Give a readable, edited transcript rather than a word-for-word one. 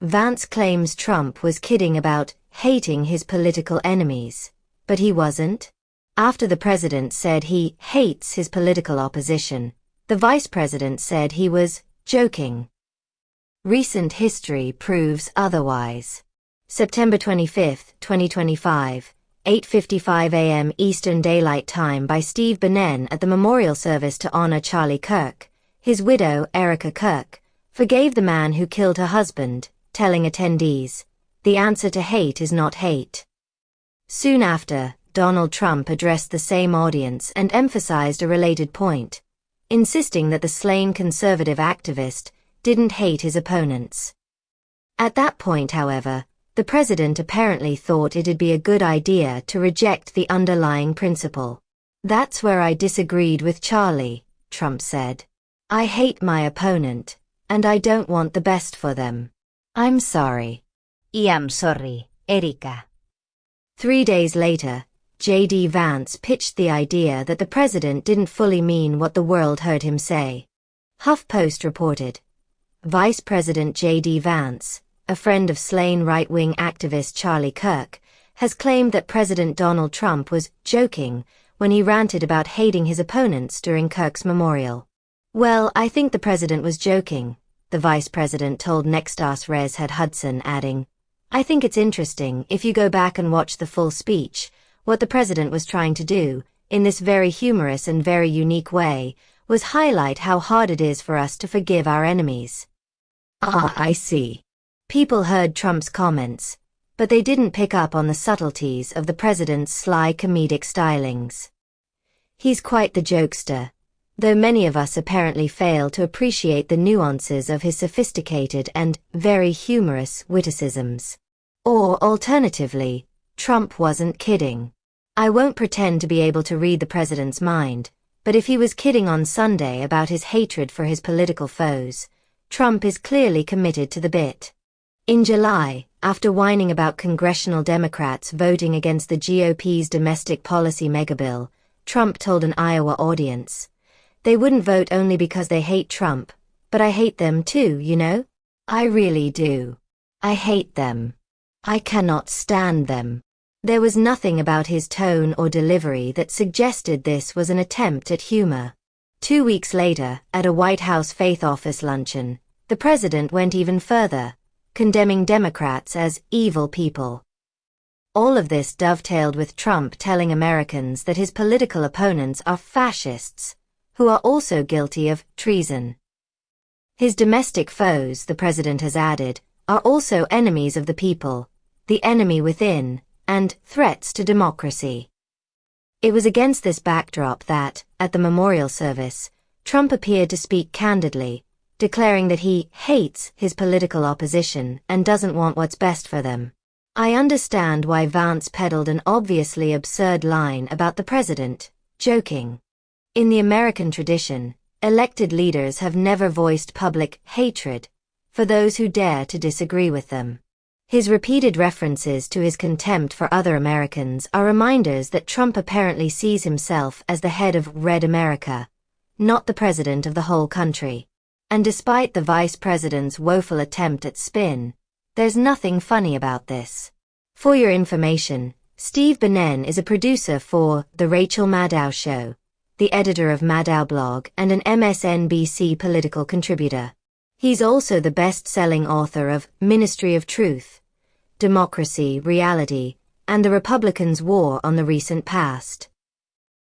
Vance claims Trump was kidding about hating his political enemies, but he wasn't. After the president said he hates his political opposition, the vice president said he was joking. Recent history proves otherwise. September 25, 2025, 8:55 a.m. Eastern Daylight Time by Steve Benen at the memorial service to honor Charlie Kirk. His widow, Erika Kirk, forgave the man who killed her husband, telling attendees, "The answer to hate is not hate." Soon after, Donald Trump addressed the same audience and emphasized a related point, insisting that the slain conservative activist didn't hate his opponents. At that point, however, the president apparently thought it'd be a good idea to reject the underlying principle. "That's where I disagreed with Charlie," Trump said. "I hate my opponent, and I don't want the best for them. I'm sorry." I'm sorry, Erika. 3 days later, J.D. Vance pitched the idea that the president didn't fully mean what the world heard him say. HuffPost reported, Vice President J.D. Vance, a friend of slain right-wing activist Charlie Kirk, has claimed that President Donald Trump was joking when he ranted about hating his opponents during Kirk's memorial. "Well, I think the president was joking," the vice president told Nexstar's Rez Had Hudson, adding, "I think it's interesting if you go back and watch the full speech. What the president was trying to do, in this very humorous and very unique way, was highlight how hard it is for us to forgive our enemies." "Ah, I see." People heard Trump's comments, but they didn't pick up on the subtleties of the president's sly comedic stylings. He's quite the jokester, though many of us apparently fail to appreciate the nuances of his sophisticated and very humorous witticisms. Or, alternatively, Trump wasn't kidding. I won't pretend to be able to read the president's mind, but if he was kidding on Sunday about his hatred for his political foes, Trump is clearly committed to the bit. In July, after whining about congressional Democrats voting against the GOP's domestic policy megabill, Trump told an Iowa audience, "They wouldn't vote only because they hate Trump, but I hate them too, you know? I really do. I hate them. I cannot stand them." There was nothing about his tone or delivery that suggested this was an attempt at humor. 2 weeks later, at a White House Faith Office luncheon, the president went even further, condemning Democrats as evil people. All of this dovetailed with Trump telling Americans that his political opponents are fascists, who are also guilty of treason. His domestic foes, the president has added, are also enemies of the people, the enemy within, and threats to democracy. It was against this backdrop that, at the memorial service, Trump appeared to speak candidly, declaring that he hates his political opposition and doesn't want what's best for them. I understand why Vance peddled an obviously absurd line about the president joking. In the American tradition, elected leaders have never voiced public hatred for those who dare to disagree with them. His repeated references to his contempt for other Americans are reminders that Trump apparently sees himself as the head of Red America, not the president of the whole country. And despite the vice president's woeful attempt at spin, there's nothing funny about this. For your information, Steve Benen is a producer for The Rachel Maddow Show, the editor of Maddow Blog, and an MSNBC political contributor. He's also the best-selling author of Ministry of Truth, Democracy, Reality, and the Republicans' War on the Recent Past.